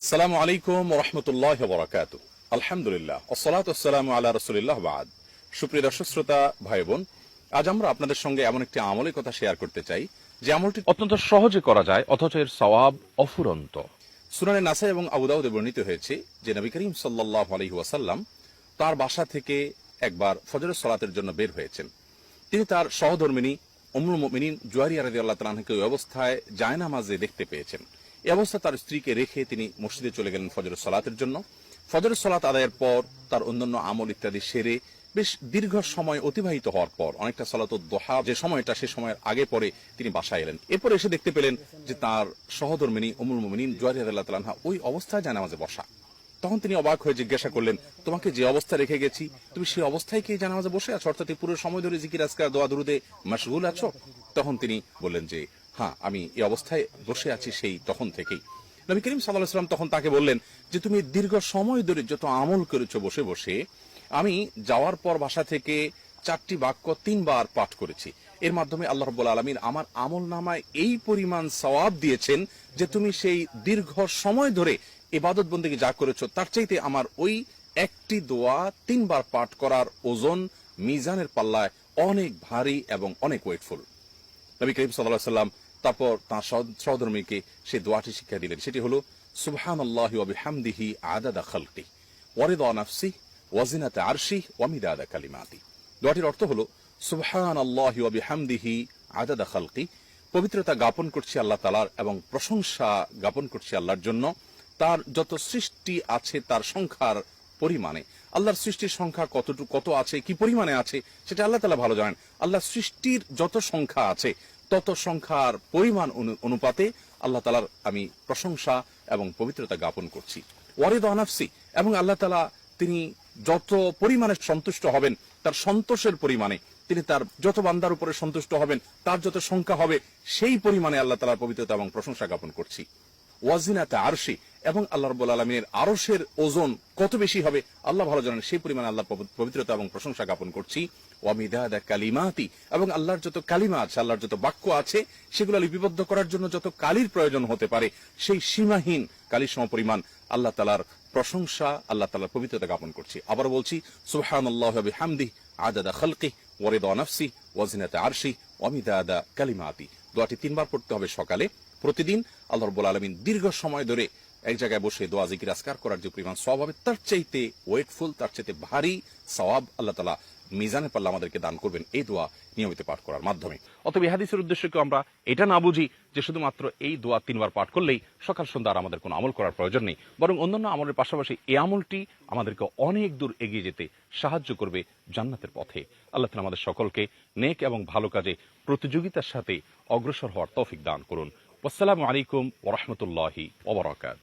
আসসালামু আলাইকুম ওয়া রাহমাতুল্লাহি ওয়া বারাকাতুহু। আলহামদুলিল্লাহ ওয়াসসালাতু ওয়াসসালামু আলা রাসূলিল্লাহ বাদ। সুপ্রিয় দর্শক শ্রোতা ভাই বোন, আজ আমরা আপনাদের সঙ্গে এমন একটি আমলের কথা শেয়ার করতে চাই যে আমলটি অত্যন্ত সহজে করা যায় অথচ এর সওয়াব অফুরন্ত। সুনানে নাসাই এবং আবু দাউদে বর্ণিত হয়েছে যে নবী করিম সাল্লাল্লাহু আলাইহি ওয়াসাল্লাম তার বাসা থেকে একবার ফজরের সালাতের জন্য বের হয়েছেন। তিনি তার সহধর্মিণী উম্মুল মুমিনিন জুয়ারিয়া রাদিয়াল্লাহু তাআলা আনহাকে ওই অবস্থায় জায়নামাজে দেখতে পেয়েছেন। এই অবস্থা তার স্ত্রীকে রেখে তিনি মসজিদে চলে গেলেন ফজরের সালাতের জন্য। ফজরের সালাত আদায়ের পর তার অন্যান্য আমল ইত্যাদি সেরে বেশ দীর্ঘ সময় অতিবাহিত হওয়ার পর অনেকটা সালাতুদ দুহা যে সময়টা সে সময়ের আগে পরে তিনি বাসায় এলেন। এরপর এসে দেখতে পেলেন যে তার সহধর্মিণী উম্মুল মুমিনিন জুয়ারিয়া রাদিয়াল্লাহু তাআলা আনহা ওই অবস্থায় জায়নামাজে বসা। তখন তিনি অবাক হয়ে জিজ্ঞাসা করলেন, তোমাকে যে অবস্থা রেখে গেছি তুমি সেই অবস্থায় কি জানামাজে বসে আছো, অর্থাৎ পুরো সময় ধরে জিকির আজকার দোয়া দুরুদে মাশগুল আছো? তখন তিনি বললেন যে হ্যাঁ, আমি এই অবস্থায় বসে আছি সেই তখন থেকেই। নবী করিম সাল্লাল্লাহু আলাইহি ওয়াসাল্লাম তখন তাকে বললেন যে তুমি দীর্ঘ সময় ধরে যত আমল করেছো বসে বসে, আমি যাওয়ার পর বাসা থেকে 4টি বাক্য 3 বার পাঠ করেছি। এর মাধ্যমে আল্লাহ রাব্বুল আলামিন আমার আমল নামায় এই পরিমাণ সওয়াব দিয়েছেন যে তুমি সেই দীর্ঘ সময় ধরে ইবাদত বন্দেগী যা করেছো তার চাইতে আমার ওই একটি দোয়া 3 বার পাঠ করার ওজন মিজানের পাল্লায় অনেক ভারী এবং অনেক ওয়েটফুল। নবী করিম সাল্লাল্লাহু আলাইহি ওয়াসাল্লাম তারপর তার সহধর্মীকে সেই দোয়াটি শিক্ষা দিলেন। সেটি হলো সুবহানাল্লাহি ওয়া বিহামদিহি আদাদা খালকি ওয়া রিদা নাফসি ওয়া জিনাতা আরশি ওয়া মিদাদা কালিমাতি। দোয়াটির অর্থ হলো সুবহানাল্লাহি ওয়া বিহামদিহি আদাদা খালকি, পবিত্রতা জ্ঞাপন করছি আল্লাহ তাআলার এবং প্রশংসা জ্ঞাপন করছি আল্লাহর জন্য তার যত সৃষ্টি আছে তার সংখ্যার পরিমাণে। আল্লাহর সৃষ্টির সংখ্যা কত আছে, কি পরিমাণে আছে সেটা আল্লাহ তাআলা ভালো জানেন। আল্লাহর সৃষ্টির যত সংখ্যা আছে তত সংখ্যার পরিমাণ অনুপাতে আল্লাহ তাআলার আমি প্রশংসা এবং পবিত্রতা জ্ঞাপন করছি। ওয়ারিদা নাফসি, এবং আল্লাহ তাআলা তিনি যত পরিমাণে সন্তুষ্ট হবেন তার সন্তোষের পরিমাণে, তিনি তার যত বান্দার উপরে সন্তুষ্ট হবেন তার যত সংখ্যা হবে সেই পরিমাণে আল্লাহ তাআলার পবিত্রতা এবং প্রশংসা জ্ঞাপন করছি। ওয়াজিনাতা আরশি, এবং আল্লাহ রাব্বুল আলামিনের আরশের ওজন কত বেশি হবে আল্লাহ ভালো জানেন, সেই পরিমাণে আল্লাহর পবিত্রতা এবং প্রশংসা জ্ঞাপন করছি। ওয়া মিদাদা কালিমাতি, এবং আল্লাহর যত কালিমা আছে, আল্লাহর যত বাক্য আছে সেগুলো লিপিবদ্ধ করার জন্য যত কালির প্রয়োজন হতে পারে সেই সীমাহীন কালির সমপরিমাণ আল্লাহ তাআলার প্রশংসা, আল্লাহ তাআলার পবিত্রতা জ্ঞাপন করছি। আবার বলছি সুবহানাল্লাহি ওয়া বিহামদিহি আদাদা খালকি ওয়া রিদা নাফসি ওয়া জিনাতা আরশি ওয়া মিদাদা কালিমাতি। দোয়াটি 3 বার পড়তে হবে সকালে প্রতিদিন। আল্লাহ রাব্বুল আলামিন দীর্ঘ সময় ধরে এক জায়গায় বসে দোয়া জিকির আজকার করার যে পরিমাণ সওয়াব হবে তার চাইতে ওয়েটফুল, তার চাইতে ভারী সওয়াব আল্লাহ তাআলা মিজানের পাল্লা আমাদেরকে দান করবেন এই দোয়া নিয়মিত পাঠ করার মাধ্যমে। অতএব হাদিসের উদ্দেশ্য কি আমরা এটা না বুঝি যে শুধুমাত্র এই দোয়া 3 বার পাঠ করলেই সকাল সন্ধ্যা আর আমাদের কোনো আমল করার প্রয়োজন নেই, বরং অন্যান্য আমলের পাশাপাশি এই আমলটি আমাদেরকে অনেক দূর এগিয়ে যেতে সাহায্য করবে জান্নাতের পথে। আল্লাহ তাআলা আমাদের সকলকে নেক এবং ভালো কাজে প্রতিযোগিতার সাথে অগ্রসর হওয়ার তৌফিক দান করুন। আসসালামু আলাইকুম ওয়া রাহমাতুল্লাহি ওয়া বারাকাতুহু।